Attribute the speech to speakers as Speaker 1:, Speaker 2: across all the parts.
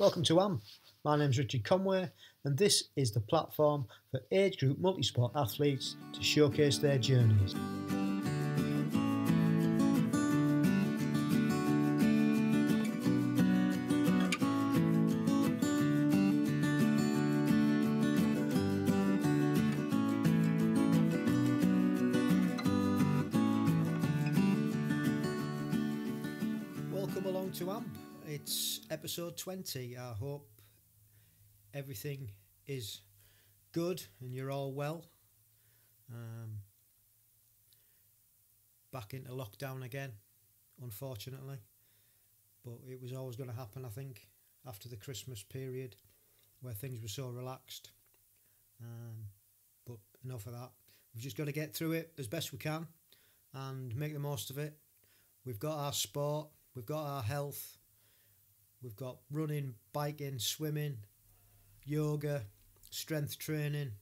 Speaker 1: Welcome to AM. My name's Richard Conway and this is the platform for age group multisport athletes to showcase their journeys. Welcome along to AM. It's episode 20. I hope everything is good and you're all well. Back into lockdown again, unfortunately. But it was always going to happen, I think, after the Christmas period where things were so relaxed. But enough of that. We've just got to get through it as best we can and make the most of it. We've got our sport, we've got our health. We've got running, biking, swimming, yoga, strength training,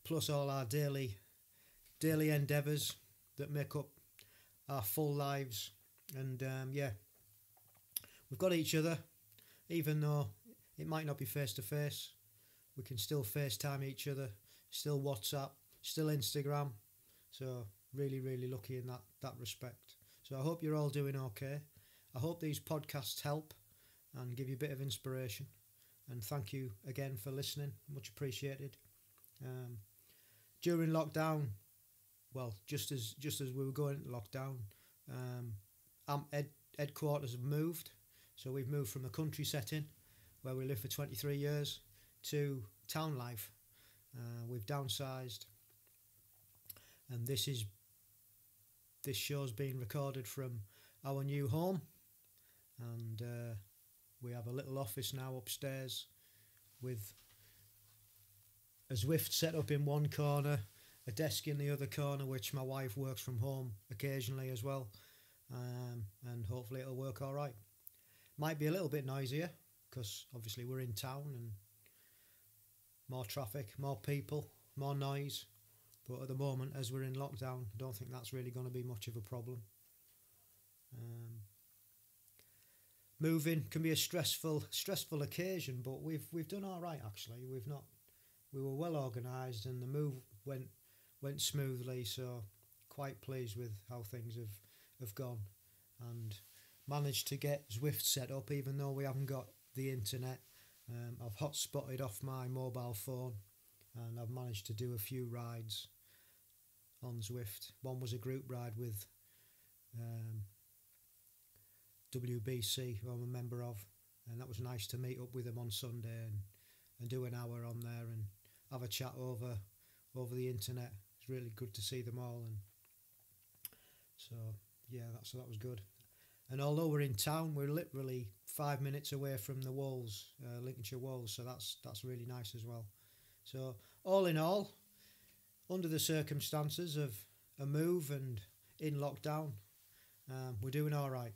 Speaker 1: plus all our daily endeavours that make up our full lives. And we've got each other, even though it might not be face to face. We can still FaceTime each other, still WhatsApp, still Instagram. So really lucky in that respect. So I hope you're all doing okay. I hope these podcasts help and give you a bit of inspiration. And thank you again for listening. Much appreciated. During lockdown, well, just as we were going into lockdown, headquarters have moved. So we've moved from a country setting where we lived for 23 years to town life. We've downsized. And this show's being recorded from our new home. And we have a little office now upstairs with a Zwift set up in one corner, a desk in the other corner, which my wife works from home occasionally as well, and hopefully it'll work all right. Might be a little bit noisier because obviously we're in town and more traffic, more people, more noise, but at the moment as we're in lockdown I don't think that's really going to be much of a problem. Moving can be a stressful occasion, but we've done all right actually. We were well organised and the move went smoothly, so quite pleased with how things have gone, and managed to get Zwift set up even though we haven't got the internet. I've hotspotted off my mobile phone and I've managed to do a few rides on Zwift. One was a group ride with WBC, who I'm a member of, and that was nice to meet up with them on Sunday and do an hour on there and have a chat over the internet. It's really good to see them all, and so yeah, that was good. And although we're in town, we're literally 5 minutes away from the Wolves, Lincolnshire Wolves, so that's really nice as well. So all in all, under the circumstances of a move and in lockdown, we're doing all right.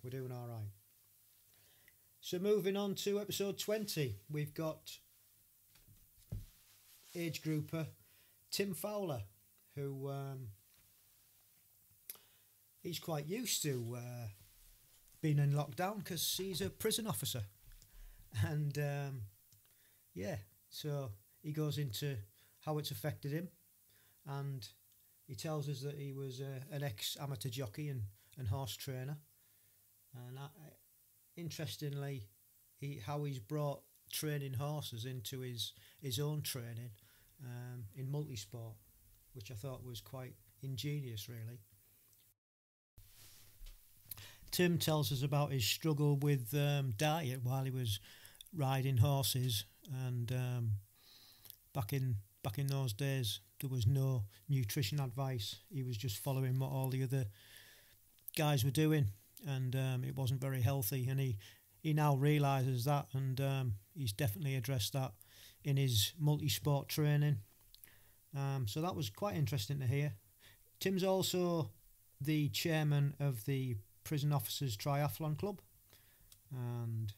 Speaker 1: So moving on to episode 20, we've got age grouper Tim Fowler, who he's quite used to being in lockdown because he's a prison officer. And so he goes into how it's affected him, and he tells us that he was an ex-amateur jockey and horse trainer, and interestingly how he's brought training horses into his own training in multisport, which I thought was quite ingenious really. Tim tells us about his struggle with diet while he was riding horses, and back in those days there was no nutrition advice. He was just following what all the other guys were doing, and it wasn't very healthy, and he now realises that, and he's definitely addressed that in his multi-sport training. So that was quite interesting to hear. Tim's also the chairman of the Prison Officers Triathlon Club, and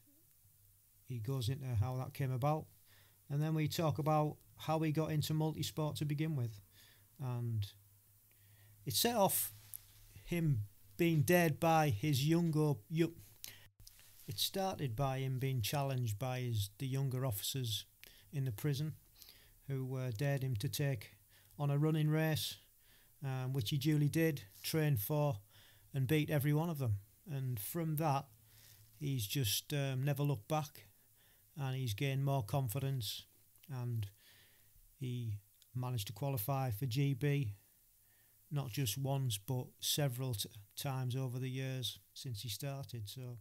Speaker 1: he goes into how that came about, and then we talk about how he got into multi-sport to begin with, and it set off him being dared by his younger It started by him being challenged by the younger officers in the prison, who dared him to take on a running race, which he duly did, trained for, and beat every one of them. And from that, he's just never looked back, and he's gained more confidence, and he managed to qualify for GB, not just once, but several times over the years since he started. So,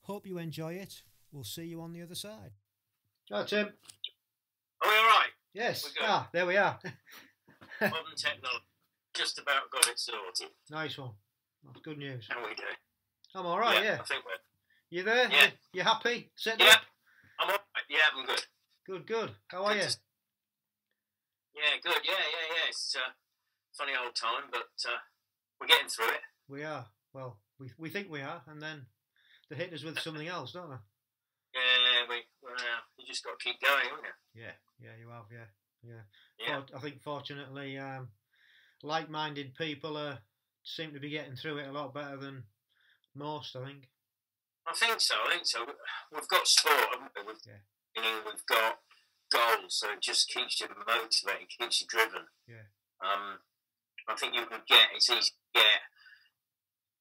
Speaker 1: hope you enjoy it. We'll see you on the other side. Hello, Tim.
Speaker 2: Are we all right?
Speaker 1: Yes. There we are.
Speaker 2: Modern technology. Just about got it sorted.
Speaker 1: Nice one. That's good news.
Speaker 2: How are we doing?
Speaker 1: I'm all right, yeah.
Speaker 2: I think we're...
Speaker 1: You there?
Speaker 2: Yeah.
Speaker 1: You happy? Set
Speaker 2: yeah.
Speaker 1: up?
Speaker 2: I'm all right. Yeah, I'm good.
Speaker 1: Good. How are you?
Speaker 2: Yeah, good. Yeah. It's a funny old time, but we're getting through it.
Speaker 1: We are. Well, we think we are, and then they hit us with something else, don't they?
Speaker 2: Yeah, you just got to keep going, haven't you?
Speaker 1: Yeah, you have, yeah. I think, fortunately, like-minded people seem to be getting through it a lot better than most, I think.
Speaker 2: I think so. We've got sport, haven't we? We've got goals, so it just keeps you motivated, keeps you driven.
Speaker 1: Yeah.
Speaker 2: I think it's easy to get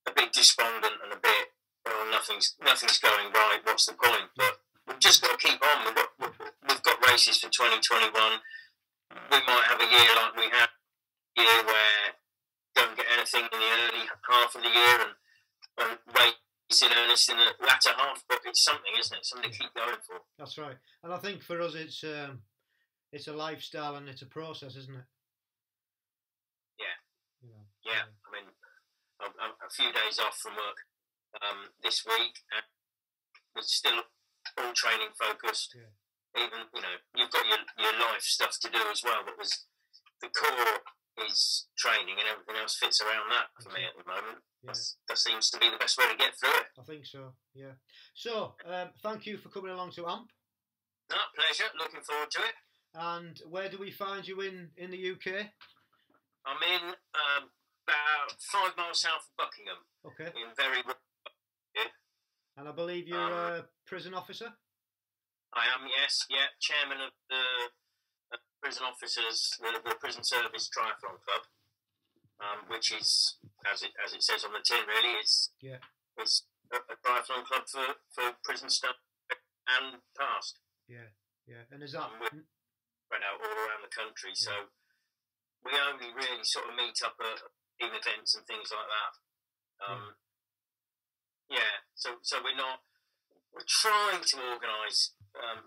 Speaker 2: a bit despondent and a bit, well, nothing's going right, what's the point? But we've just got to keep on. We've got races for 2021. We might have a year like we had a year where we don't get anything in the early half of the year and race in earnest in the latter half, but it's something, isn't it? Something to keep going for.
Speaker 1: That's right. And I think for us it's a lifestyle and it's a process, isn't it?
Speaker 2: Yeah. I mean, I'm a few days off from work this week, and we're still all training focused. Yeah. Even you've got your life stuff to do as well, but the core is training, and everything else fits around that for me at the moment. Yeah. That seems to be the best way to get through it.
Speaker 1: I think so. Yeah. So, thank you for coming along to AMP.
Speaker 2: No, pleasure. Looking forward to it.
Speaker 1: And where do we find you in the UK?
Speaker 2: I'm in about 5 miles south of Buckingham.
Speaker 1: Okay.
Speaker 2: In very. Yeah.
Speaker 1: And I believe you're a prison officer?
Speaker 2: I am, yes. Yeah, chairman of the prison officers, the Prison Service Triathlon Club, which is, as it says on the tin, really, it's a triathlon club for prison staff and past.
Speaker 1: Yeah. And is that...
Speaker 2: we're spread out all around the country, so we only really sort of meet up at team events and things like that. So we're trying to organise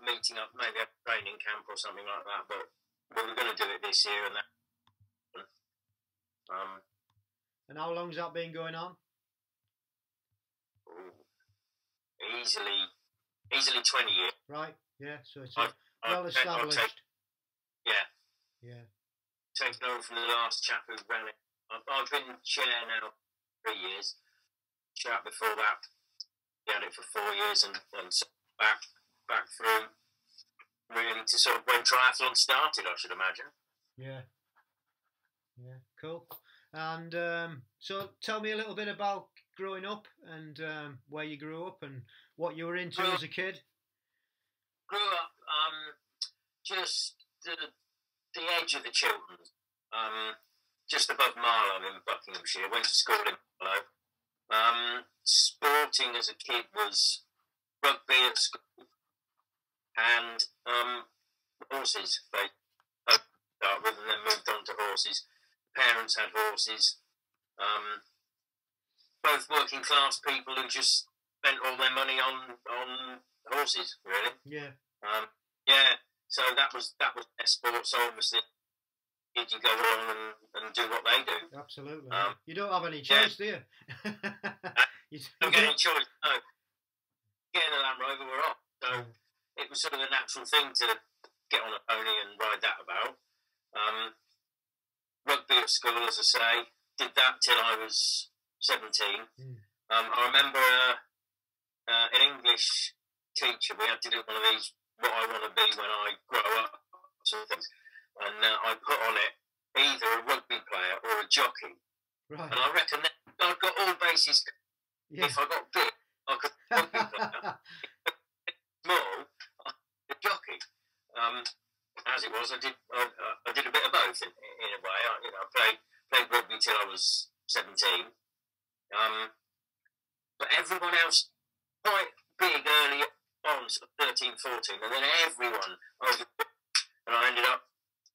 Speaker 2: meeting up, maybe a training camp or something like that, but we're going to do it this year and that.
Speaker 1: And how long's that been going on?
Speaker 2: Easily 20 years.
Speaker 1: Right, yeah, so it's well established.
Speaker 2: Taken over from the last chap who ran it. I've been chair now 3 years. Chap before that, he had it for 4 years and so back through really to sort of when triathlon started, I should imagine. Yeah,
Speaker 1: cool. And so tell me a little bit about growing up and where you grew up and what you were into as a kid.
Speaker 2: Grew up just the edge of the Chilterns, just above Marlow in Buckinghamshire. Went to school in Marlow. Sporting as a kid was rugby at school and horses. They started with and then moved on to horses. Parents had horses. Both working class people who just spent all their money on horses, really.
Speaker 1: Yeah.
Speaker 2: So that was their sport. So obviously, you go along and do what they do.
Speaker 1: Absolutely. You don't have any choice, do you?
Speaker 2: You don't get any choice. No. Getting a Land Rover, we're off. So it was sort of a natural thing to get on a pony and ride that about. Rugby at school, as I say, did that till I was 17. I remember an English teacher, we had to do one of these, what I want to be when I grow up, sort of things. And I put on it either a rugby player or a jockey.
Speaker 1: Right.
Speaker 2: And I reckon that I've got all bases. Yeah. If I got bit, I could be a rugby player. Small, a jockey. As it was, I did a bit of both in a way. I played rugby till I was 17. But everyone else quite big early on, sort of 13, 14, and then everyone over, and I ended up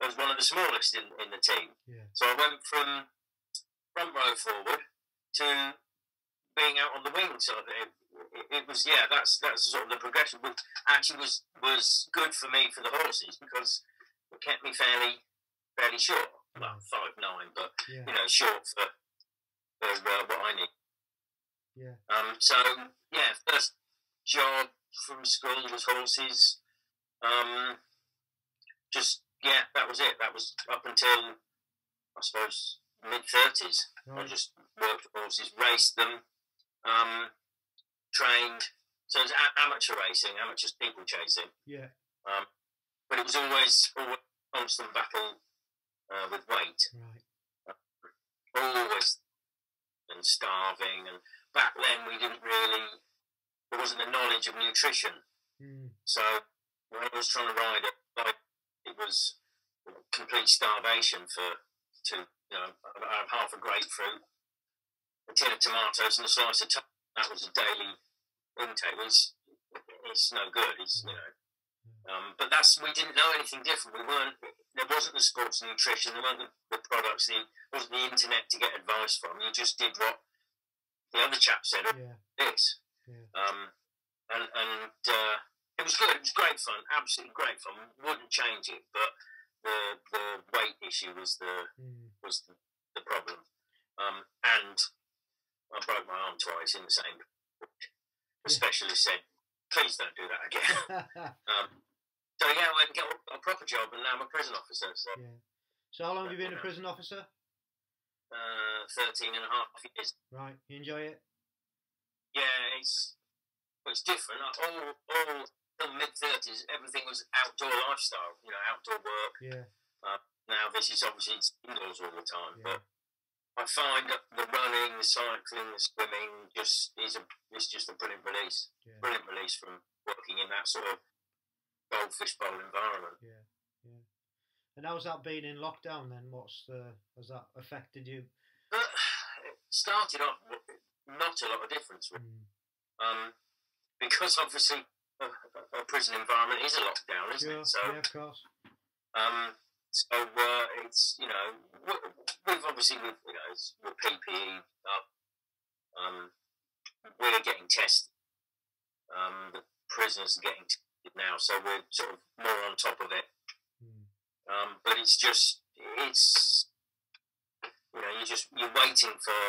Speaker 2: as one of the smallest in the team.
Speaker 1: Yeah.
Speaker 2: So I went from front row forward to being out on the wing sort of thing. It was, yeah, that's sort of the progression, which actually was good for me for the horses, because it kept me fairly short, well, 5'9", but short for what I need.
Speaker 1: Yeah.
Speaker 2: So yeah, first job from school was horses. That was it. That was up until, I suppose, mid-30s.
Speaker 1: Right.
Speaker 2: I just worked with horses, raced them, trained. So it was amateur racing, amateur steeplechasing.
Speaker 1: Yeah.
Speaker 2: But it was always constant battle with weight.
Speaker 1: Right.
Speaker 2: Always, and starving. And back then there wasn't the knowledge of nutrition. So when I was trying to ride it was complete starvation to have half a grapefruit, a tin of tomatoes, and a slice of toast. That was a daily intake. It's no good. But we didn't know anything different. There wasn't the sports nutrition. There weren't the products. There wasn't the internet to get advice from. You just did what the other chap said. This. Yeah. And it was good. It was great fun. Absolutely great fun. Wouldn't change it. But the weight issue was the problem. And I broke my arm twice in the same. The specialist said, "Please don't do that again." So yeah, I went and got a proper job, and now I'm a prison officer. So,
Speaker 1: So how long have you been a prison officer?
Speaker 2: 13 and a half years.
Speaker 1: Right, you enjoy it?
Speaker 2: Yeah, it's different. All till mid-30s, everything was outdoor lifestyle. Outdoor work.
Speaker 1: Yeah.
Speaker 2: Now this is obviously indoors all the time, but I find that the running, the cycling, the swimming is just a brilliant release. Yeah. Brilliant release from working in that sort of goldfish bowl environment.
Speaker 1: Yeah. And how's that been in lockdown then? Has that affected you?
Speaker 2: It started off not a lot of difference, really. Because obviously a prison environment is a lockdown, isn't it? So,
Speaker 1: yeah, of course.
Speaker 2: So it's we've obviously with PPE up. We're getting tested. The prisoners are getting tested now, so we're sort of more on top of it. But you're waiting for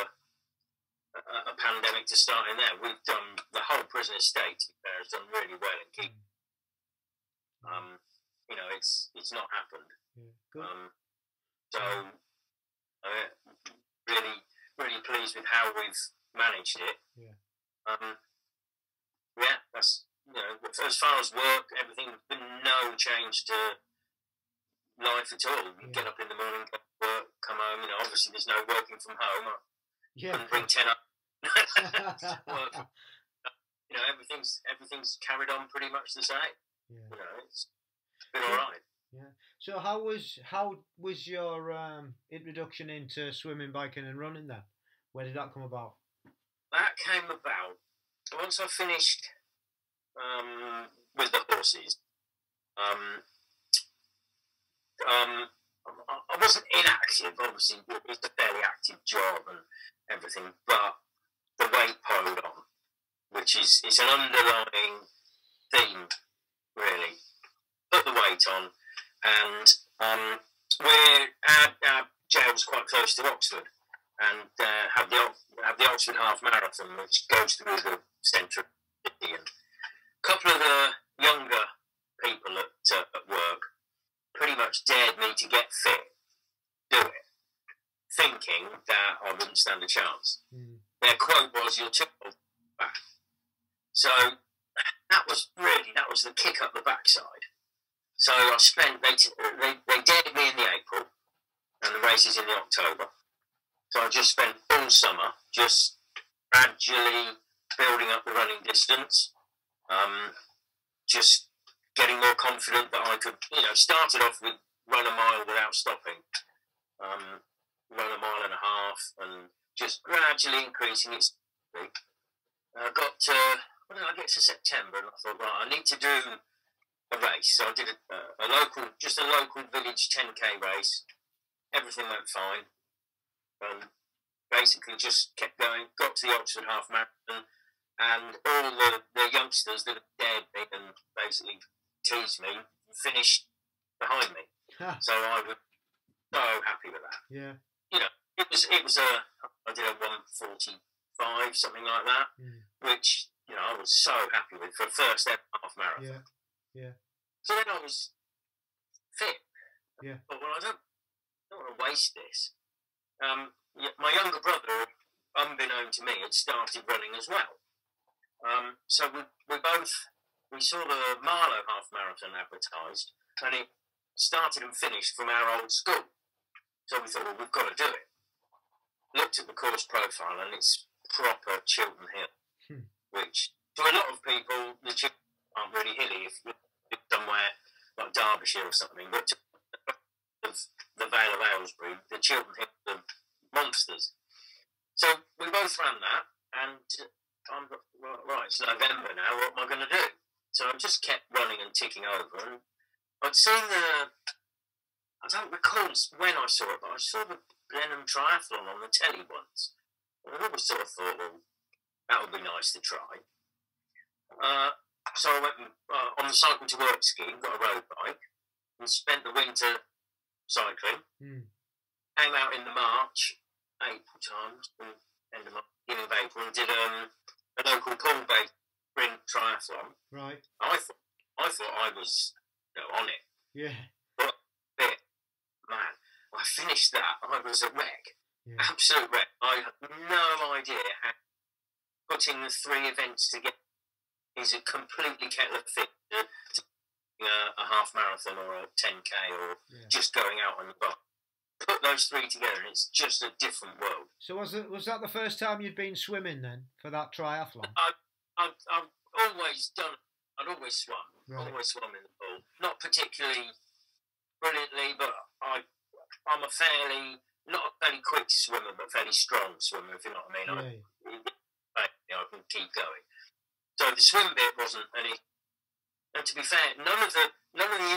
Speaker 2: a pandemic to start in there. We've done the whole prison estate there has done really well in keep. It's not happened.
Speaker 1: Yeah, good.
Speaker 2: So really pleased with how we've managed it. That's as far as work, everything, there's been no change to life at all. You get up in the morning, go to work, come home. Obviously there's no working from home. And bring 10 up. Work. Everything's carried on pretty much the same. It's been all right.
Speaker 1: Yeah. So how was your introduction into swimming, biking, and running then? Where did that come about?
Speaker 2: That came about once I finished with the horses. I wasn't inactive. Obviously, it's a fairly active job and everything, but the weight piled on, which is an underlying theme, really. Put the weight on, and our jail's quite close to Oxford, and have the Oxford Half Marathon, which goes through the centre of the city. And a couple of the younger people at work pretty much dared me to get fit, do it, thinking that I wouldn't stand a chance. Their quote was, "You're too old back." So that was the kick up the backside. So I spent, they dared me in the April, and the race is in the October. So I just spent all summer just gradually building up the running distance, just getting more confident that I could, started off with run a mile without stopping, run a mile and a half, and just gradually increasing it. Got to, when did I get to September? And I thought, right, I need to do a race. So I did a local village 10k race. Everything went fine. Basically just kept going, got to the Oxford Half Marathon, and all the youngsters that had dared me and basically teased me finished behind me.
Speaker 1: Huh.
Speaker 2: So I was so happy with that.
Speaker 1: Yeah.
Speaker 2: It was I did a 1:45, something like that, which, I was so happy with for a first ever half marathon.
Speaker 1: Yeah.
Speaker 2: So then I was fit.
Speaker 1: Yeah.
Speaker 2: But I don't want to waste this. My younger brother, unbeknown to me, had started running as well. So we saw the Marlow half marathon advertised, and it started and finished from our old school. So we thought, well, we've got to do it. Looked at the course profile, and it's proper Chiltern Hill, which to a lot of people, the Chiltern aren't really hilly if you live somewhere like Derbyshire or something, but to the Vale of Aylesbury, the Chiltern Hill are monsters. So we both ran that, and I'm right, it's November now, what am I going to do? So I just kept running and ticking over, and I'd seen I don't recall when I saw it, but I saw the Blenheim Triathlon on the telly once. And I always sort of thought, well, that would be nice to try. So I went on the cycle to work scheme, got a road bike, and spent the winter cycling. Came out in the April time, end of March, beginning of April, and did a local pool-based sprint triathlon.
Speaker 1: Right.
Speaker 2: I thought I was on it.
Speaker 1: Yeah.
Speaker 2: But man, I finished that. I was a wreck.
Speaker 1: Yeah.
Speaker 2: Absolute wreck. I had no idea how putting the three events together is a completely kettle of fish. A half marathon or a 10k or just going out on the bike. Put those three together and it's just a different world.
Speaker 1: So was that the first time you'd been swimming then for that triathlon?
Speaker 2: I've always done. I'd always swum.
Speaker 1: Right.
Speaker 2: Always swum in the pool. Not particularly brilliantly, but I'm not a fairly quick swimmer, but fairly strong swimmer, if you know what I mean. I can keep going. So the swim bit wasn't any. And to be fair, none of the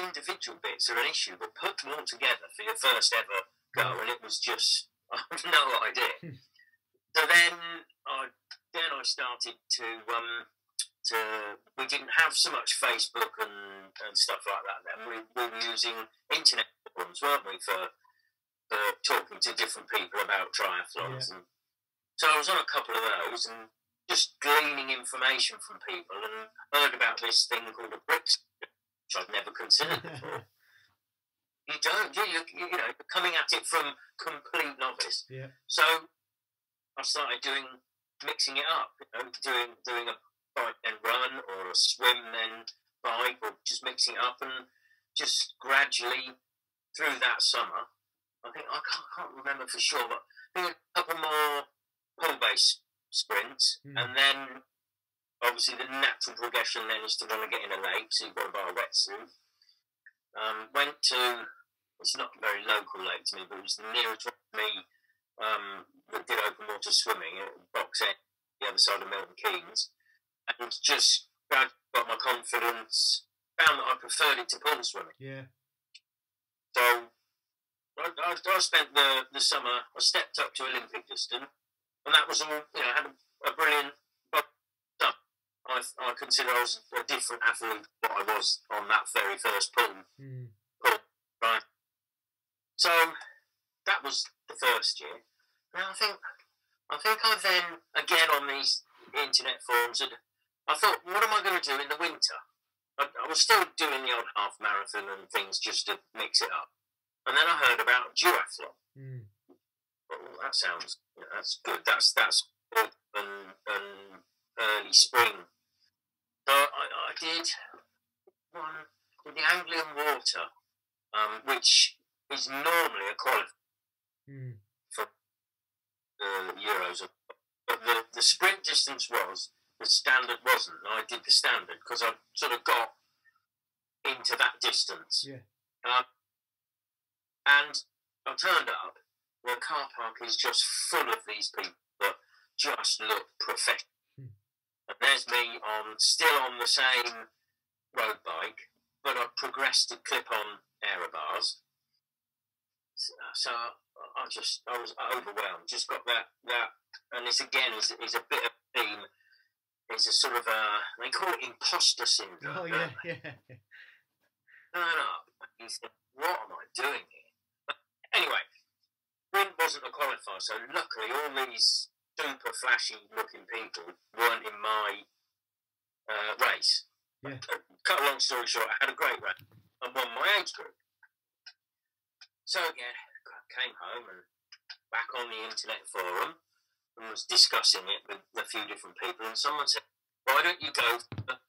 Speaker 2: individual bits are an issue, but put them all together for your first ever go, and it was just, I have no idea. So then I started to we didn't have so much Facebook and stuff like that then. We were using internet forums, weren't we, for talking to different people about triathlons.
Speaker 1: Yeah.
Speaker 2: And so I was on a couple of those and just gleaning information from people, and heard about this thing called a bricks, which I'd never considered before. You don't, you're coming at it from complete novice.
Speaker 1: Yeah.
Speaker 2: So I started mixing it up, doing a bike then run, or a swim then bike, or just mixing it up, and just gradually through that summer, I can't remember for sure, but I think a couple more pull-based sprints, and then obviously the natural progression then is to want to get in a lake, so you've got to buy a wetsuit. Went to, it's not a very local lake to me, but it was the nearest one to me that did open water swimming at Box End, the other side of Milton Keynes, and just got my confidence, found that I preferred it to pool swimming.
Speaker 1: Yeah.
Speaker 2: So I spent the summer, I stepped up to Olympic distance, and that was all, had a brilliant stuff. I consider I was a different athlete than what I was on that very first pool. Right. So that was the first year. Now I think I then, again on these internet forums, I thought, what am I going to do in the winter? I was still doing the odd half marathon and things just to mix it up. And then I heard about duathlon. Well, that sounds, that's good. That's good and early spring. So I did one with the Anglian Water, which is normally a qualifier for the Euros. But the sprint distance was the standard wasn't. I did the standard because I sort of got into that distance.
Speaker 1: Yeah.
Speaker 2: And I turned up. The car park is just full of these people that just look professional. And there's me still on the same road bike, but I've progressed to clip-on aero bars. So I was overwhelmed. Just got that, and this again is a bit of a theme. It's a sort of they call it imposter syndrome.
Speaker 1: Oh yeah, yeah.
Speaker 2: Turn up, and you think, what am I doing here? But anyway, Brent wasn't a qualifier, so luckily all these super flashy looking people weren't in my race.
Speaker 1: Yeah.
Speaker 2: Cut a long story short, I had a great race and won my age group. So yeah, came home and back on the internet forum and was discussing it with a few different people, and someone said, why don't you go for the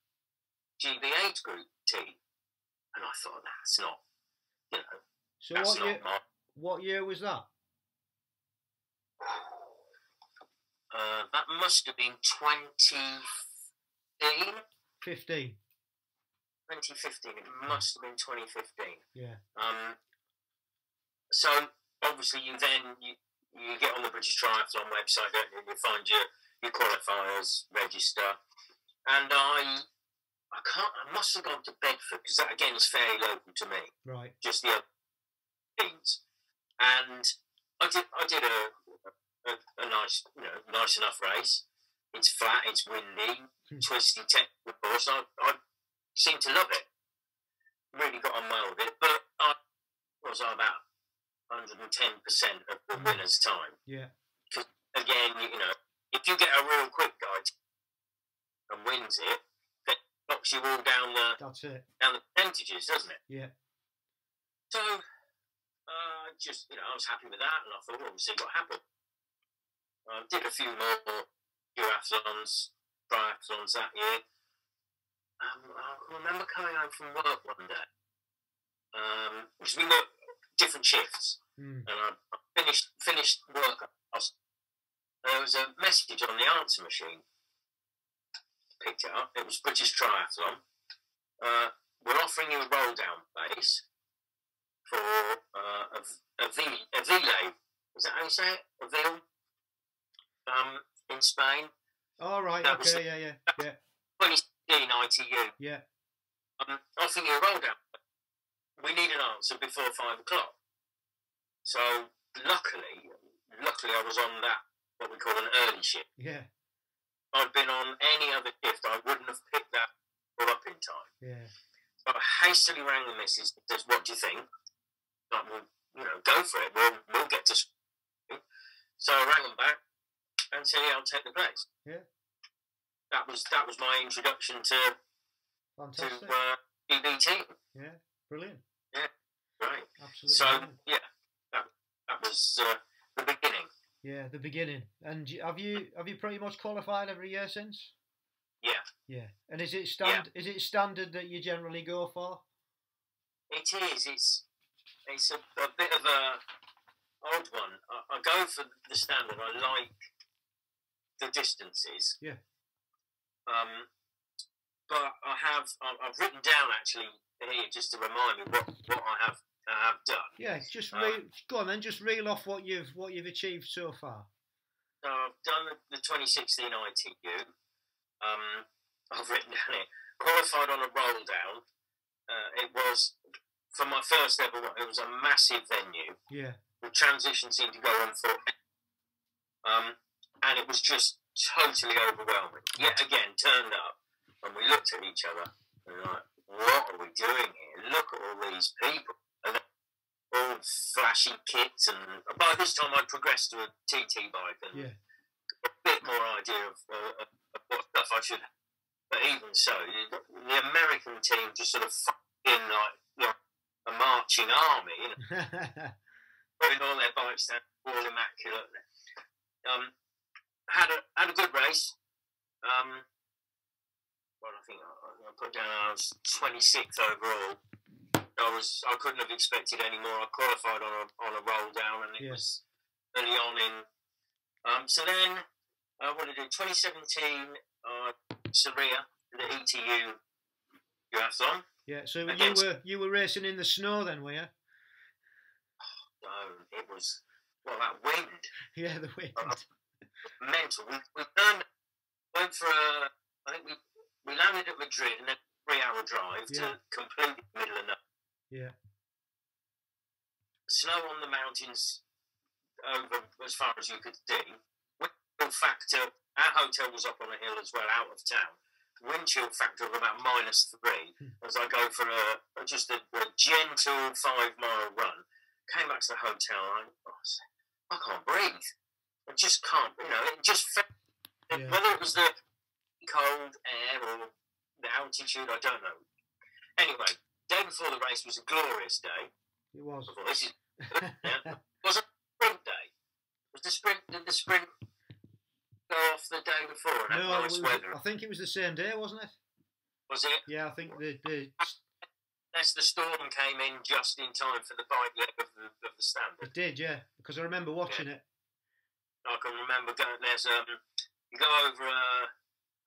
Speaker 2: GB Agegrouper team? And I thought, that's not,
Speaker 1: So
Speaker 2: that's
Speaker 1: what year was that?
Speaker 2: That must have been 2015.
Speaker 1: 15.
Speaker 2: 2015. It must have been 2015.
Speaker 1: Yeah.
Speaker 2: So obviously you get on the British Triathlon website, don't you? You find your qualifiers, register, and I must have gone to Bedford because that again is fairly local to me.
Speaker 1: Right.
Speaker 2: Just the other teams, and I did a nice nice enough race. It's flat, it's windy, twisty technical course. I seem to love it. Really got on well with it, but I was about 110% of the winner's time.
Speaker 1: Yeah.
Speaker 2: Because again, if you get a real quick guy and wins it, then it knocks you all down the percentages, doesn't it?
Speaker 1: Yeah.
Speaker 2: So I was happy with that, and I thought, well, we'll see what happened. I did a few more triathlons that year. I remember coming home from work one day, because we worked different shifts, and I finished work. There was a message on the answer machine. Picked it up. It was British Triathlon. We're offering you a roll down base for a Vile. Is that how you say it? A Vile? In Spain.
Speaker 1: Oh, right.
Speaker 2: That
Speaker 1: okay. Yeah.
Speaker 2: 2016 ITU.
Speaker 1: Yeah.
Speaker 2: Offering you a roll down. We need an answer before 5 o'clock. So luckily I was on that, what we call an early shift.
Speaker 1: Yeah.
Speaker 2: If I'd been on any other shift, I wouldn't have picked that up in time.
Speaker 1: Yeah.
Speaker 2: So I hastily rang the missus and says, what do you think? Like, well, go for it. We'll get to school. So I rang them back and said, yeah, I'll take the place.
Speaker 1: Yeah.
Speaker 2: That was my introduction to GBT.
Speaker 1: Yeah, brilliant.
Speaker 2: Yeah, right.
Speaker 1: Absolutely.
Speaker 2: So
Speaker 1: brilliant.
Speaker 2: yeah, that was the beginning.
Speaker 1: Yeah, the beginning. And have you pretty much qualified every year since?
Speaker 2: Yeah.
Speaker 1: Yeah. And is it standard that you generally go for?
Speaker 2: It is. It's a bit of a odd one. I go for the standard. I like the distances.
Speaker 1: Yeah.
Speaker 2: But I've written down actually here just to remind me what I have done.
Speaker 1: Yeah, go on then. Just reel off what you've achieved so far.
Speaker 2: So I've done the 2016 ITU. I've written down here, qualified on a roll down. It was for my first ever one. It was a massive venue.
Speaker 1: Yeah.
Speaker 2: The transition seemed to go on forever. And it was just totally overwhelming. Yet again, turned up, and we looked at each other and like, what are we doing here? Look at all these people. And all flashy kits, and by this time I'd progressed to a TT bike and a bit more idea of what stuff I should have. But even so, the American team just sort of in like a marching army, putting all their bikes down, all immaculate. Had a good race. Well, I think I put down I was 26th overall. I couldn't have expected any more. I qualified on a roll down, and it was early on in. So then, what did I do? 2017, Syria, the ETU duathlon.
Speaker 1: Yeah, so
Speaker 2: Against,
Speaker 1: you were racing in the snow then, were you?
Speaker 2: No, it was that wind.
Speaker 1: Yeah, the wind.
Speaker 2: Mental. We went for I think we landed at Madrid and then a 3-hour drive to completely middle of nowhere.
Speaker 1: Yeah.
Speaker 2: Snow on the mountains over as far as you could see. Wind factor. Our hotel was up on a hill as well, out of town. Wind chill factor of about -3 as I go for just a gentle 5-mile run. Came back to the hotel and I can't breathe. I just can't, it just felt, whether it was the cold air or the altitude, I don't know. Anyway, day before the race was a glorious day.
Speaker 1: It was.
Speaker 2: I thought, this is good. It was a sprint day. Did the sprint go off the day before? And
Speaker 1: No, weather? I think it was the same day, wasn't it?
Speaker 2: Was it?
Speaker 1: Yeah, I think
Speaker 2: Unless the storm came in just in time for the bike leg of the standard.
Speaker 1: It did, yeah, because I remember watching it.
Speaker 2: I can remember going. There's you go over a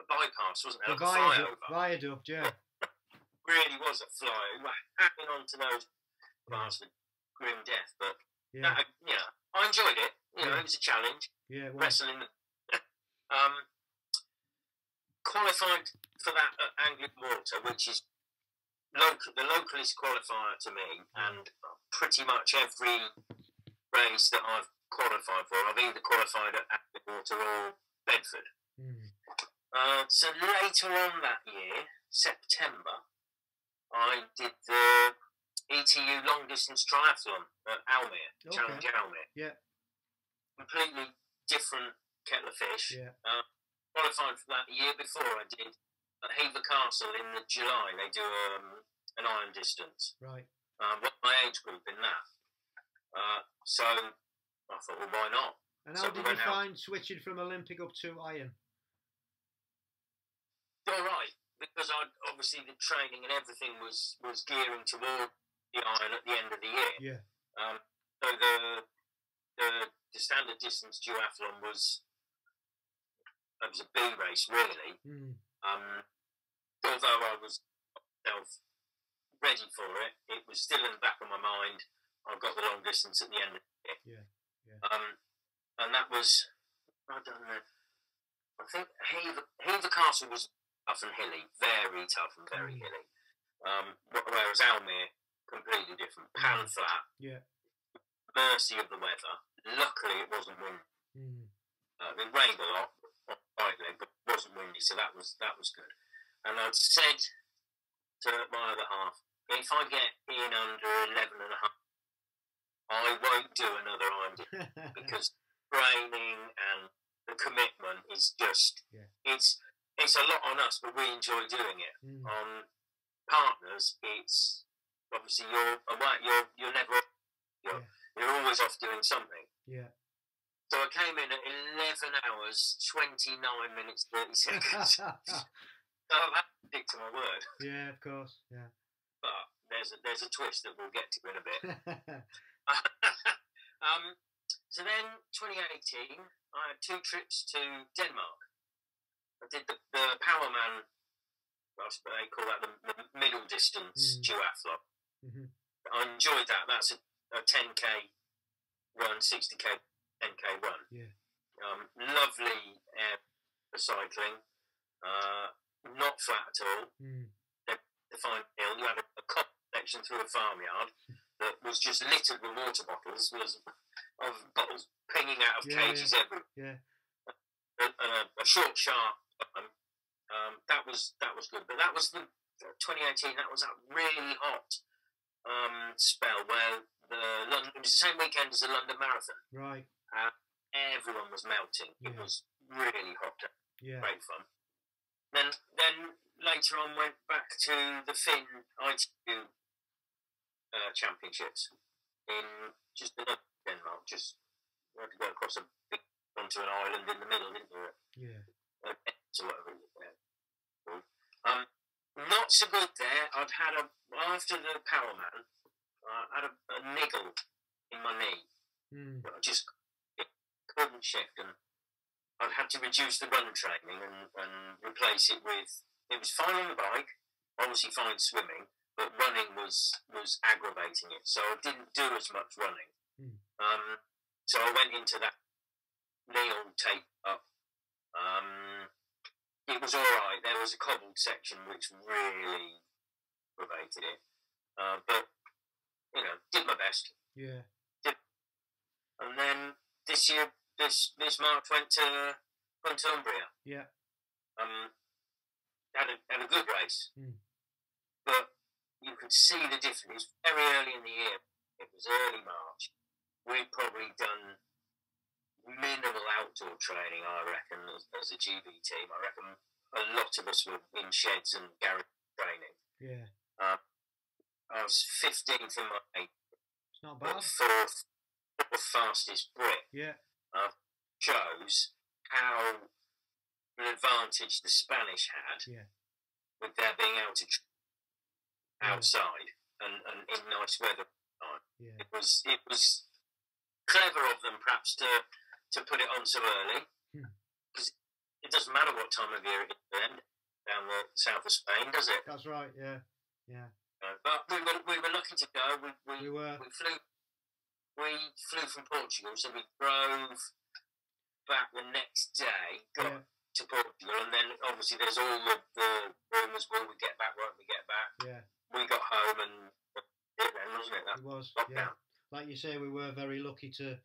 Speaker 2: bypass, wasn't there?
Speaker 1: The viaduct, yeah.
Speaker 2: Really was a flyover. We were hanging on to those bars with grim death, but I enjoyed it. It was a challenge.
Speaker 1: Yeah, it was.
Speaker 2: Wrestling. Qualified for that at Anglican Water, which is the localist qualifier to me, and pretty much every race that I've qualified for, I've either qualified at Anglican Water or Bedford. So later on that year, September, I did the ETU long distance triathlon at Almere, Challenge Almere.
Speaker 1: Yeah.
Speaker 2: Completely different kettle of fish.
Speaker 1: Yeah.
Speaker 2: Qualified for that the year before. I did at Hever Castle in July. They do an iron distance.
Speaker 1: Right.
Speaker 2: What's my age group in that? So I thought, well, why not?
Speaker 1: And how did you find switching from Olympic up to iron?
Speaker 2: All right, because obviously the training and everything was gearing toward the iron at the end of the year.
Speaker 1: Yeah.
Speaker 2: So the standard distance duathlon was a B race really. Although I was ready for it, it was still in the back of my mind. I've got the long distance at the end of the year.
Speaker 1: Yeah.
Speaker 2: And that was, I don't know. I think Hever Castle was tough and hilly, very tough and very hilly. Whereas Almere, completely different, pan flat.
Speaker 1: Yeah.
Speaker 2: Mercy of the weather. Luckily, it wasn't windy. It rained a lot on the bike leg, but it wasn't windy, so that was good. And I'd said to my other half, if I get in under 11 and a half, I won't do another iron because training and the commitment is just it's a lot on us, but we enjoy doing it. On partners, it's obviously you're never you're always off doing something.
Speaker 1: Yeah.
Speaker 2: So I came in at 11 hours, 29 minutes, 30 seconds. So I've had to stick to my word.
Speaker 1: Yeah, of course. Yeah.
Speaker 2: But there's a twist that we'll get to in a bit. So then, 2018, I had 2 trips to Denmark. I did the Powerman, they call that the middle distance duathlon. I enjoyed that. That's a 10k run, 60k, 10k run.
Speaker 1: Yeah.
Speaker 2: Lovely air for cycling. Not flat at all. Defined hill. You had a cop section through a farmyard that was just littered with water bottles, of bottles pinging out of cages everywhere.
Speaker 1: Yeah.
Speaker 2: And a short, sharp time. That was good. But that was the 2018. That was a really hot spell where it was the same weekend as the London Marathon.
Speaker 1: Right.
Speaker 2: Everyone was melting. It was really hot.
Speaker 1: Yeah.
Speaker 2: Great fun. Then later on went back to the Finn ITU championships in just another Denmark. Just we had to go across onto an island in the middle, didn't we?
Speaker 1: Yeah.
Speaker 2: So whatever. Not so good there. I'd had after the Powerman, I had a niggle in my knee. I just couldn't shift, and I've had to reduce the run training and replace it with. It was fine on the bike, obviously fine swimming, but running was aggravating it. So I didn't do as much running. So I went into that knee-on tape up. It was all right. There was a cobbled section which really aggravated it, but did my best.
Speaker 1: Yeah.
Speaker 2: And then this year, this March went to Northumbria.
Speaker 1: Yeah.
Speaker 2: Had a good race, but you could see the difference. It was very early in the year. It was early March. We'd probably done minimal outdoor training, I reckon, as a GB team. I reckon a lot of us were in sheds and garage training.
Speaker 1: Yeah.
Speaker 2: I was 15th in my age.
Speaker 1: It's not bad.
Speaker 2: Fourth fastest Brit.
Speaker 1: Yeah.
Speaker 2: Shows how an advantage the Spanish had with their being able to outside and in nice weather.
Speaker 1: Yeah.
Speaker 2: It was clever of them, perhaps, to put it on so early, because it doesn't matter what time of year it is down the south of Spain, does it?
Speaker 1: That's right. Yeah. Yeah.
Speaker 2: But we were lucky to go. We flew from Portugal, so we drove back the next day, got to Portugal, and then obviously there's all the rumours, will we get back, won't we get back?
Speaker 1: Yeah.
Speaker 2: We got home and it then, wasn't it?
Speaker 1: It was,
Speaker 2: lockdown.
Speaker 1: yeah. Like you say, we were very lucky to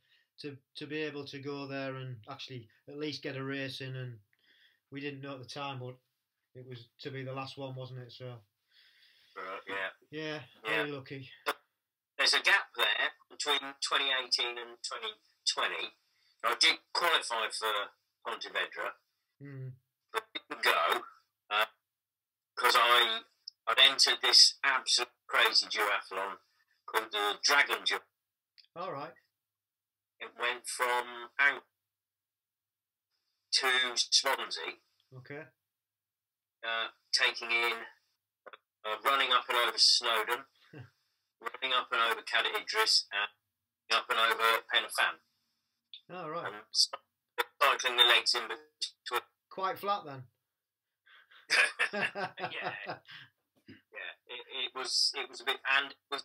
Speaker 1: be able to go there and actually at least get a race in, and we didn't know at the time, but it was to be the last one, wasn't it? So yeah, very lucky.
Speaker 2: There's a gap there between 2018 and 2020. I did qualify for Pontevedra, but didn't go because I'd entered this absolute crazy duathlon called the Dragon Jump.
Speaker 1: All right.
Speaker 2: It went from Anglia to Swansea.
Speaker 1: Okay.
Speaker 2: Taking in running up and over Snowdon, running up and over Cad Idris, and up and over Pen y Fan.
Speaker 1: Oh, right.
Speaker 2: And cycling the legs in between.
Speaker 1: Quite flat then.
Speaker 2: Yeah. It was a bit, and it was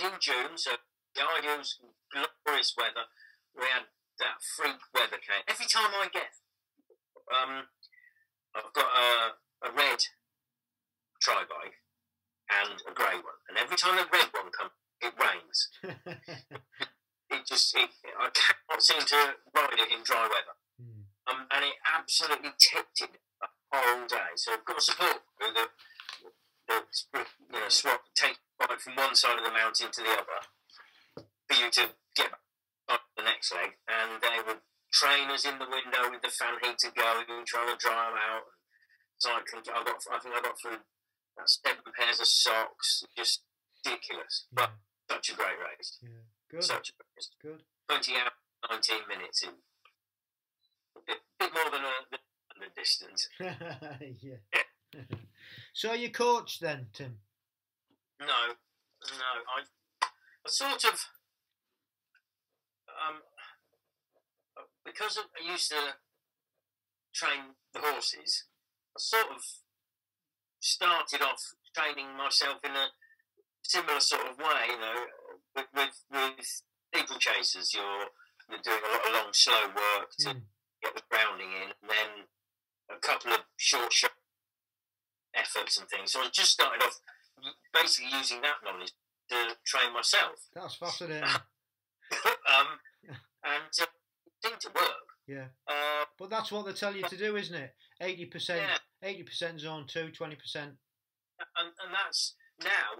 Speaker 2: in June, so the idea was glorious weather. We had that freak weather came. Every time I get, I've got a red tri-bike and a grey one, and every time the red one comes, it rains. I cannot seem to ride it in dry weather. And it absolutely tipped it the whole day. So I've got support with the swap, take bike from one side of the mountain to the other for you to get back to the next leg. And they were trainers in the window with the fan heater going, trying to dry them out. Cycling. I think I got through about 7 pairs of socks. Just ridiculous. But such a great race.
Speaker 1: Yeah. Good.
Speaker 2: Such a great race.
Speaker 1: Good.
Speaker 2: 20 hours, 19 minutes in. A bit more than a distance.
Speaker 1: Yeah. So you coach then, Tim?
Speaker 2: No. I sort of because I used to train the horses. I sort of started off training myself in a similar sort of way, with people chasers. You're doing a lot of long, slow work to get the grounding in, and then a couple of short efforts and things. So I just started off basically using that knowledge to train myself.
Speaker 1: That's fascinating.
Speaker 2: And it seemed to work.
Speaker 1: Yeah. But that's what they tell you to do, isn't it? 80% zone 2, 20%.
Speaker 2: And that's now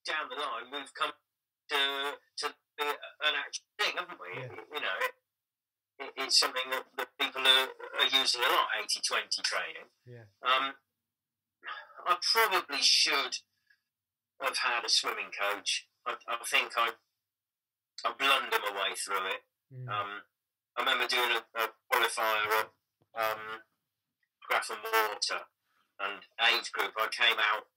Speaker 2: down the line we've come to be an actual thing, haven't we? Yeah. It's something that people are using a lot, 80-20 training.
Speaker 1: Yeah.
Speaker 2: I probably should have had a swimming coach. I think I blundered my way through it. I remember doing a qualifier at Graph and Water and age group. I came out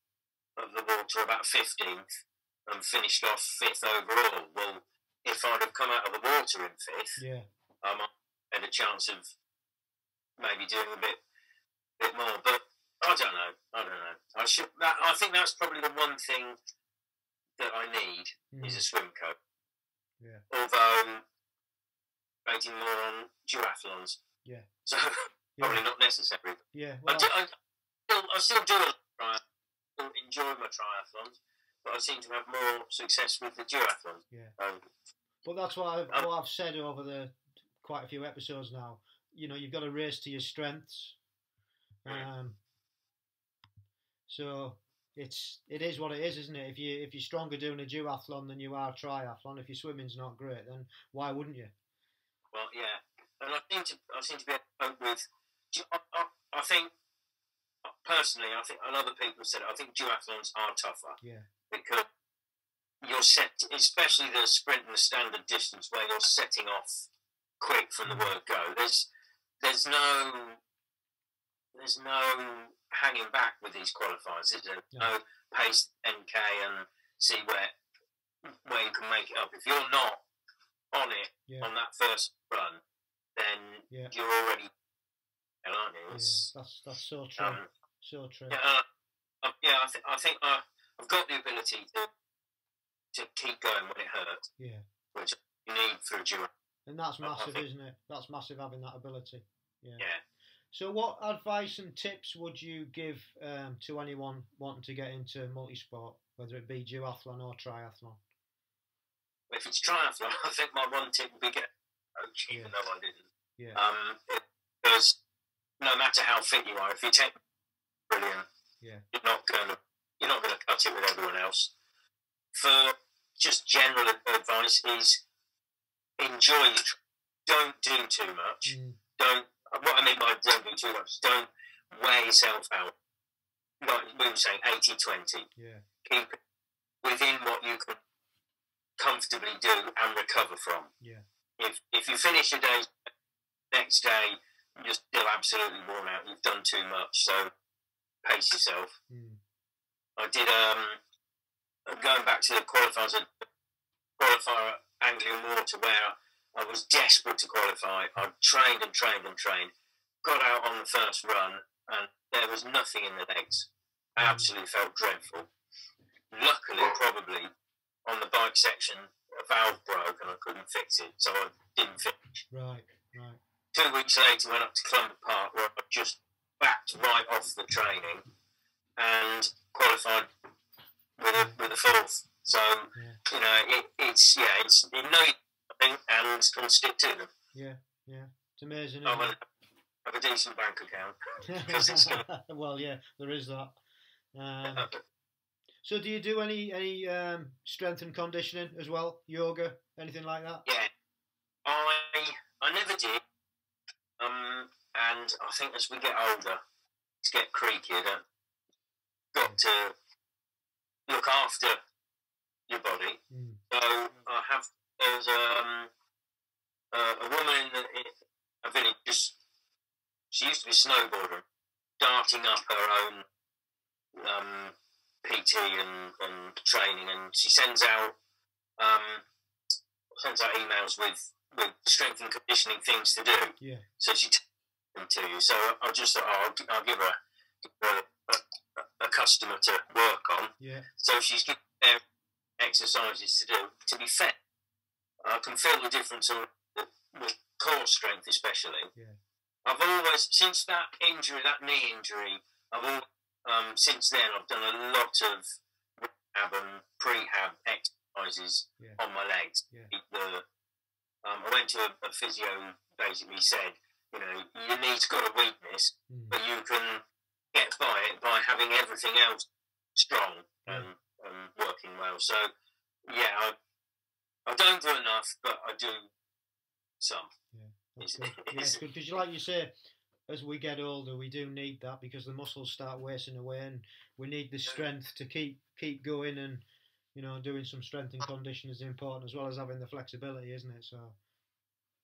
Speaker 2: of the water about 15th and finished off 5th overall. Well, if I'd have come out of the water in 5th, I might have had a chance of maybe doing a bit more. But I don't know. I think that's probably the one thing that I need is a swim coat.
Speaker 1: Yeah.
Speaker 2: Although rating more on duathlons.
Speaker 1: Yeah.
Speaker 2: So probably not necessary.
Speaker 1: Yeah. Well,
Speaker 2: I still do a triathlon. I still enjoy my triathlons, but I seem to have more success with the duathlons.
Speaker 1: Yeah. But that's what I've said over the quite a few episodes now. You know, you've got to race to your strengths. So it is what it is, isn't it? If you're stronger doing a duathlon than you are a triathlon, if your swimming's not great, then why wouldn't you?
Speaker 2: Well, yeah, and I seem to be able to cope with. I think personally, and other people have said it, I think duathlons are tougher.
Speaker 1: Yeah. Because
Speaker 2: you're set, especially the sprint and the standard distance, where you're setting off quick from the word go. There's no hanging back with these qualifiers. There's no pace NK and see where you can make it up. If you're not on it on that first run, then you're already, aren't you?
Speaker 1: That's so true. So true.
Speaker 2: I think I've got the ability to keep going when it hurts.
Speaker 1: Yeah.
Speaker 2: Which you need for a duo.
Speaker 1: And that's massive, isn't it? That's massive, having that ability. Yeah.
Speaker 2: Yeah.
Speaker 1: So what advice and tips would you give to anyone wanting to get into multisport, whether it be duathlon or triathlon?
Speaker 2: If it's triathlon, I think my one tip would be get a coach, even though I didn't.
Speaker 1: Yeah.
Speaker 2: Because no matter how fit you are, if you take brilliant, you're not going to cut it with everyone else. For just general advice is enjoy it. Don't do too much. What I mean by don't do too much, don't wear yourself out. Like we were saying, 80-20.
Speaker 1: Yeah.
Speaker 2: Keep it within what you can comfortably do and recover from.
Speaker 1: Yeah.
Speaker 2: If you finish your day, next day, you're still absolutely worn out, you've done too much, so pace yourself. I did, going back to the qualifiers, qualifier at Anglian Water, where I was desperate to qualify. I trained and trained and trained, got out on the first run, and there was nothing in the legs. I absolutely felt dreadful. Luckily, probably, on the bike section, a valve broke and I couldn't fix it, so I didn't finish.
Speaker 1: Right.
Speaker 2: 2 weeks later, went up to Clumber Park, where I just backed right off the training and qualified with a fourth. So, you know, it's you know something and stick to them.
Speaker 1: Yeah. It's amazing.
Speaker 2: I'm going to have a decent bank account. Because it's gonna...
Speaker 1: Well, yeah, there is that. So do you do any strength and conditioning as well? Yoga, anything like that?
Speaker 2: Yeah. I never did. And I think as we get older, to get creakier, got to look after your body. So I have. There's a woman in a village. She used to be a snowboarder, starting up her own PT and training, and she sends out emails with strength and conditioning things to do.
Speaker 1: Yeah.
Speaker 2: So she takes them to you. So I just thought, I'll give her a customer to work on.
Speaker 1: Yeah. So
Speaker 2: she's giving them exercises to do. To be fair, I can feel the difference with core strength, especially.
Speaker 1: Yeah.
Speaker 2: I've always, since that injury, that knee injury, since then I've done a lot of rehab and prehab exercises on my legs. Yeah. I went to a physio who basically said, you know, your knee's got a weakness, but you can get by it by having everything else strong and working well. So, yeah, I don't do enough, but I do some.
Speaker 1: Yeah, that's good. Because like you say, as we get older, we do need that because the muscles start wasting away, and we need the strength to keep going. And you know, doing some strength and conditioning is important as well as having the flexibility, isn't it? So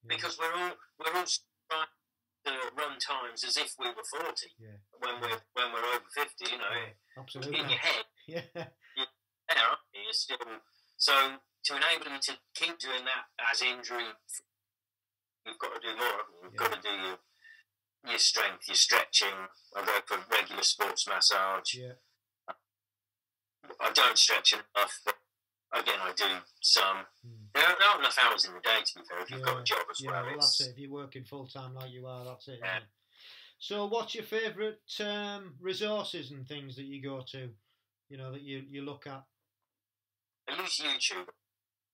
Speaker 2: because we're all trying to run times as if we were 40. Yeah. When we're over 50, you know,
Speaker 1: absolutely.
Speaker 2: In your head, you're there, aren't you? You're still so to enable you to keep doing that as injury. You've got to do more. You've got to do your strength, your stretching. I go for regular sports massage.
Speaker 1: Yeah.
Speaker 2: I don't stretch enough, but again, I do some. There aren't enough hours in the day, to be fair, if you've got a job as well.
Speaker 1: Well, that's it. If you're working full-time like you are, that's it,
Speaker 2: yeah.
Speaker 1: isn't it? So what's your favourite resources and things that you go to, you know, that you look at?
Speaker 2: I use YouTube.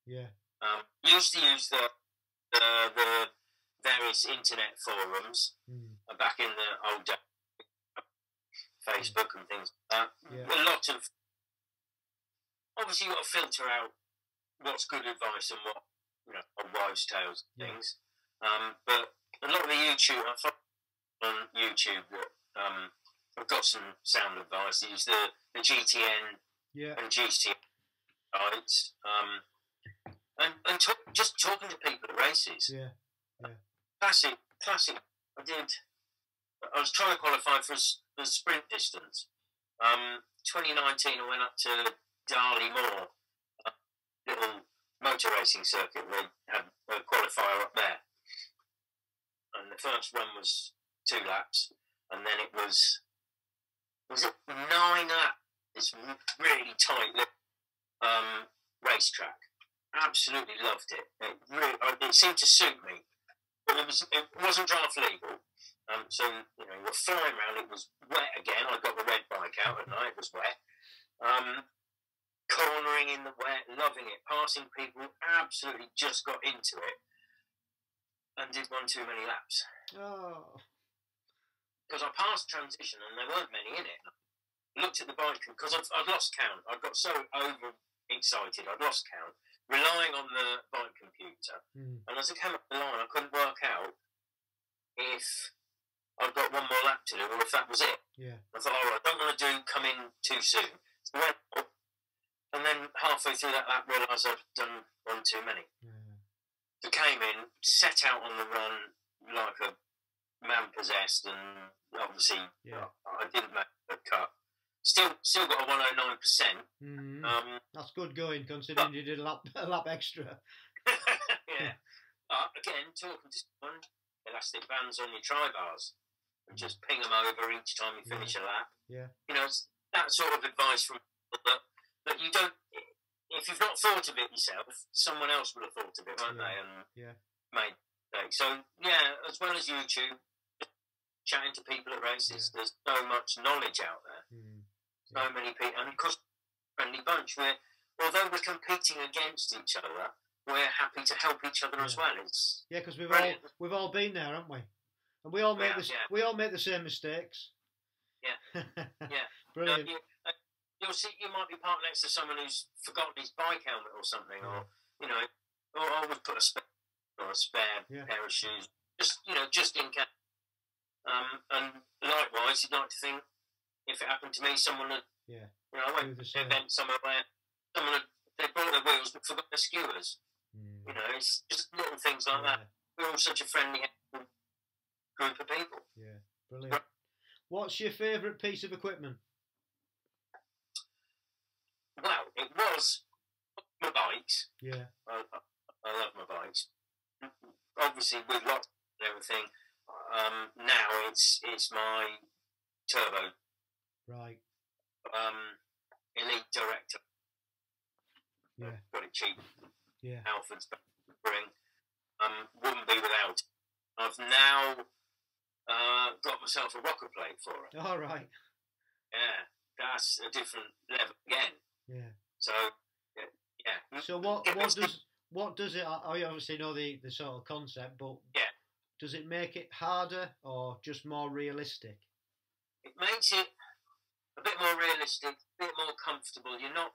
Speaker 1: Yeah.
Speaker 2: Used to use the various internet forums back in the old days, Facebook and things like that. A lot of, obviously you've got to filter out what's good advice and what, you know, are wives' tales and things. But a lot of the YouTube, I find on YouTube that I've got some sound advice. I use the GTN and GCN sites. And just talking to people at races. Classic. I was trying to qualify for the sprint distance. 2019, I went up to Darley Moor, a little motor racing circuit. They had a qualifier up there. And the first run was 2 laps. And then it was it 9 laps? It's really tight little racetrack. Absolutely loved it. It seemed to suit me. But it wasn't draft legal. So, you know, we're flying around. It was wet again. I got the red bike out at night. It was wet. Cornering in the wet, loving it. Passing people, absolutely just got into it. And did one too many laps.
Speaker 1: Oh.
Speaker 2: Because I passed transition and there weren't many in it. I looked at the bike because I'd lost count. I got so overexcited, I'd lost count. Relying on the bike computer. And as I came up the line, I couldn't work out if I'd got one more lap to do or if that was it. I thought, all right, I don't want to come in too soon. So I went up, and then halfway through that lap, realised I'd done one too many. So came in, set out on the run like a man possessed, and obviously I didn't make the cut. Still got a 109%.
Speaker 1: That's good going, considering you did a lap extra.
Speaker 2: Again, talking to someone, elastic bands on your tri-bars, and just ping them over each time you finish a lap. You know, it's that sort of advice from people that you don't. If you've not thought of it yourself, someone else would have thought of it, won't they? And made mistakes. So as well as YouTube, chatting to people at races, there's so much knowledge out there. So many people, and of course, friendly bunch. Although we're competing against each other, we're happy to help each other as well. It's
Speaker 1: because we've all been there, haven't we? And we all make the same mistakes. Brilliant.
Speaker 2: You'll see, you might be parked next to someone who's forgotten his bike helmet or something, or you know, or always put a spare pair of shoes, just in case. And likewise, you'd like to think, if it happened to me, someone would, I went to an event somewhere where they brought their wheels but forgot their skewers. You know, it's just little things like that. We're all such a friendly group of people.
Speaker 1: Brilliant. What's your favourite piece of equipment?
Speaker 2: Well, it was my bikes. I love my bikes. Obviously, with lots and everything, now it's my turbo.
Speaker 1: Right.
Speaker 2: Elite Director. Got it cheap. Alfred's bring. Wouldn't be without it. I've now got myself a rocker plate for it.
Speaker 1: All right.
Speaker 2: That's a different level again. So So
Speaker 1: what does it? I obviously know the sort of concept, but does it make it harder or just more realistic?
Speaker 2: It makes it a bit more realistic, a bit more comfortable. You're not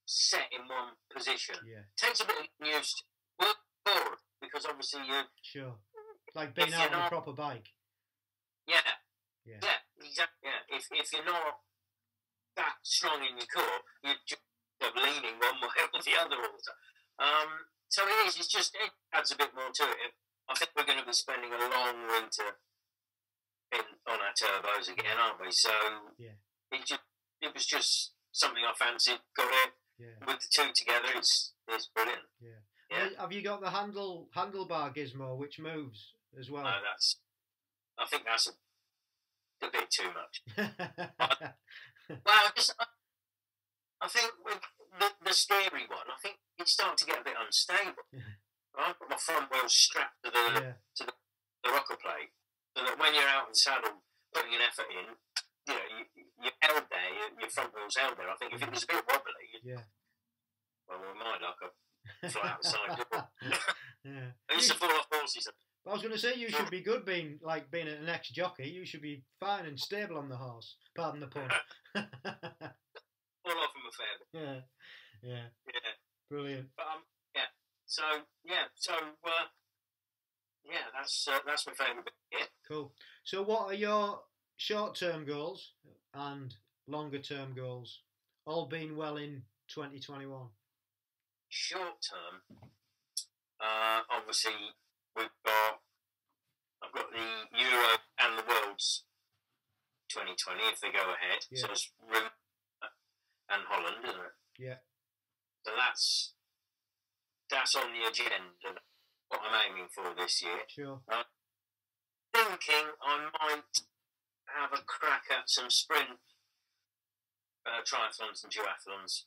Speaker 2: set in one position. Takes a bit of getting used to. Work forward, because obviously you're
Speaker 1: like being out on a proper bike.
Speaker 2: Exactly. If you're not that strong in your core, you're just leaning one way or the other all the time. So it is. It adds a bit more to it. I think we're going to be spending a long winter on our turbos again, aren't we? So it was just something I fancied. Got it with the two together. It's brilliant.
Speaker 1: Have you got the handlebar gizmo which moves as well?
Speaker 2: No, I think that's a bit too much. Well, I think with the scary one, I think it's starting to get a bit unstable. Right? I've got my front wheels strapped to the rocker plate, so that when you're out in the saddle putting an effort in, you know, you're held there, your front wheel's held there. I think if it was a bit wobbly, well, with my luck, I'd fly out the side door. I used to fall off horses.
Speaker 1: I was going to say, you should be good being an ex-jockey. You should be fine and stable on the horse. Pardon the pun.
Speaker 2: Fall off from a fair bit.
Speaker 1: Yeah. Brilliant.
Speaker 2: But that's my favourite bit. Yeah.
Speaker 1: Cool. So, what are your short-term goals and longer-term goals? All being well in 2021.
Speaker 2: Short term, obviously I've got the Euro and the Worlds 2020 if they go ahead.
Speaker 1: Yeah.
Speaker 2: So it's Rome and Holland, isn't it?
Speaker 1: Yeah.
Speaker 2: So that's on the agenda. What I'm aiming for this year.
Speaker 1: Sure.
Speaker 2: Thinking I might have a crack at some sprint triathlons and duathlons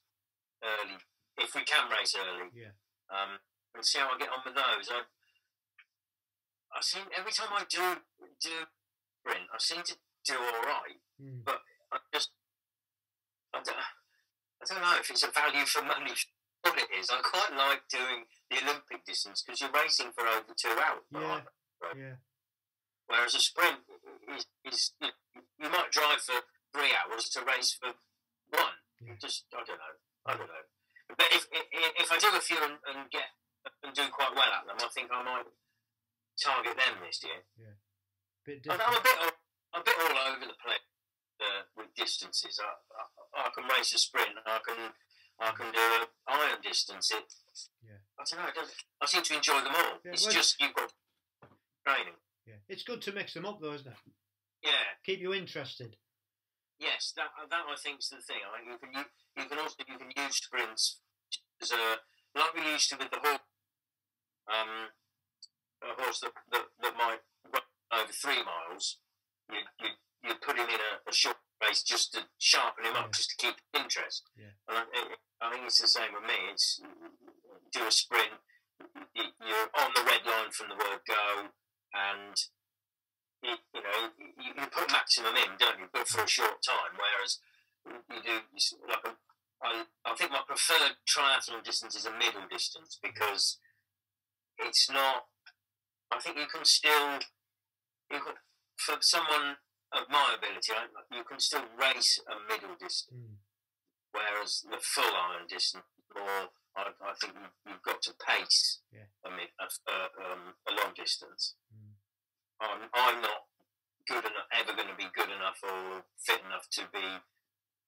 Speaker 2: early, if we can race early.
Speaker 1: Yeah.
Speaker 2: And see how I get on with those. I seem every time I do sprint, I seem to do all right, but I don't know if it's a value for money. What it is, I quite like doing the Olympic distance because you're racing for over 2 hours.
Speaker 1: Yeah.
Speaker 2: Right?
Speaker 1: Yeah.
Speaker 2: Whereas a sprint is you might drive for 3 hours to race for 1.
Speaker 1: Yeah.
Speaker 2: I don't know. But if I do a few and get and do quite well at them, I think I might target them this year.
Speaker 1: Yeah. Bit
Speaker 2: I'm a bit all over the place with distances. I can race a sprint. I can do an iron distance. I don't know. I seem to enjoy them all.
Speaker 1: Yeah,
Speaker 2: it's just you've got training.
Speaker 1: Yeah, it's good to mix them up, though, isn't it?
Speaker 2: Yeah.
Speaker 1: Keep you interested.
Speaker 2: Yes, that I think is the thing. I mean, you can use sprints as like we used to with the horse. A horse that might run over 3 miles. You put him in a short race just to sharpen him up, just to keep interest.
Speaker 1: Yeah.
Speaker 2: And I think it's the same with me. It's do a sprint. You're on the red line from the word go, and you put maximum in, don't you? But for a short time. Whereas you do like I think my preferred triathlon distance is a middle distance because it's not. I think you can still, for someone of my ability, you can still race a middle distance, whereas the full iron distance, I think you've got to pace a long distance. I'm not good enough, ever going to be good enough or fit enough to be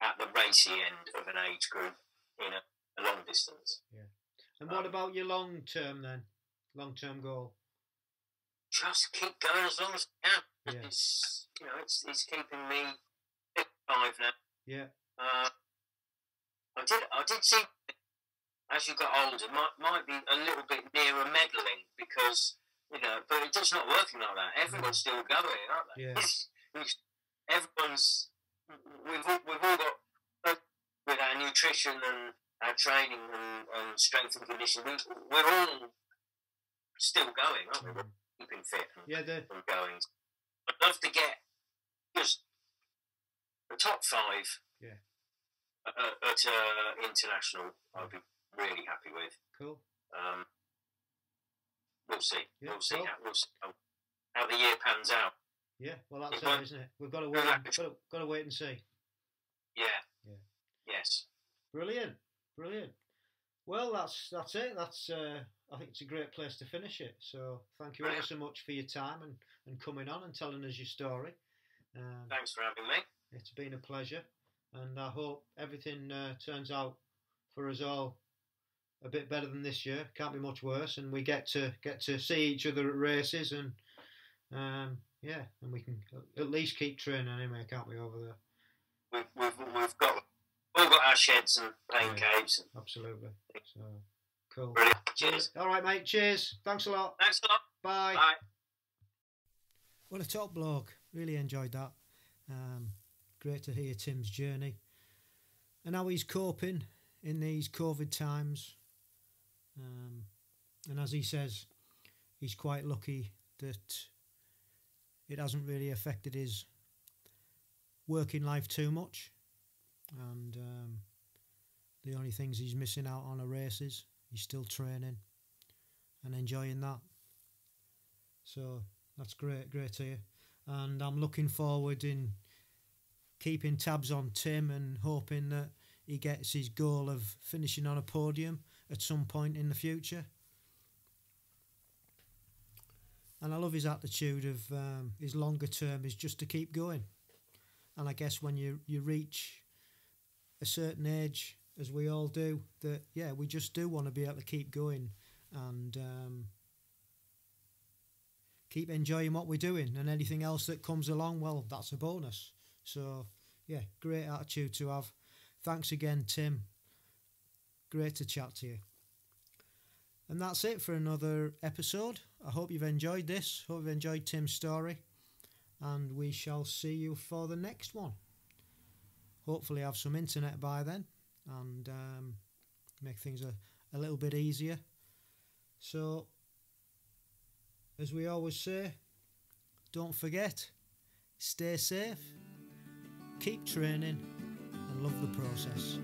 Speaker 2: at the racy end of an age group in a long distance. Yeah.
Speaker 1: And what about your long term then? Long term goal?
Speaker 2: Just keep going as long as I can.
Speaker 1: Yeah.
Speaker 2: It's keeping me 55 now.
Speaker 1: Yeah.
Speaker 2: I did see as you got older might be a little bit nearer meddling because but it's just not working like that. Everyone's still going, aren't they?
Speaker 1: Yeah.
Speaker 2: Everyone's we've all got with our nutrition and our training and strength and conditioning. We're all still going, aren't we? We're keeping fit and going. I'd love to get just the top 5 at international. I'd be really happy with.
Speaker 1: Cool.
Speaker 2: We'll see.
Speaker 1: Yeah,
Speaker 2: we'll see how the year pans out.
Speaker 1: Yeah, well that's it, isn't it? We've got to wait. Got to wait and see.
Speaker 2: Yeah.
Speaker 1: Yeah.
Speaker 2: Yes.
Speaker 1: Brilliant. Well, that's it. That's I think it's a great place to finish it. So thank you ever so much for your time and coming on and telling us your story.
Speaker 2: Thanks for having me.
Speaker 1: It's been a pleasure, and I hope everything turns out for us all a bit better than this year. Can't be much worse, and we get to see each other at races, and and we can at least keep training anyway, can't we, over there?
Speaker 2: We've got our sheds and playing caves.
Speaker 1: Absolutely. So cool.
Speaker 2: Brilliant. Cheers.
Speaker 1: All right, mate. Cheers. Thanks a lot.
Speaker 2: Thanks a lot.
Speaker 1: Bye.
Speaker 2: Bye.
Speaker 1: What a top bloke. Really enjoyed that. Great to hear Tim's journey and how he's coping in these COVID times. And as he says, he's quite lucky that it hasn't really affected his working life too much. And the only things he's missing out on are races. He's still training and enjoying that. So that's great to hear. And I'm looking forward in keeping tabs on Tim and hoping that he gets his goal of finishing on a podium at some point in the future. And I love his attitude of his longer term is just to keep going. And I guess when you reach a certain age, as we all do, that, yeah, we just do want to be able to keep going and keep enjoying what we're doing, and anything else that comes along, well, that's a bonus. So, yeah, great attitude to have. Thanks again, Tim. Great to chat to you. And that's it for another episode. I hope you've enjoyed this. Hope you've enjoyed Tim's story. And we shall see you for the next one. Hopefully have some internet by then and make things a little bit easier. So, as we always say, don't forget, stay safe, keep training and love the process.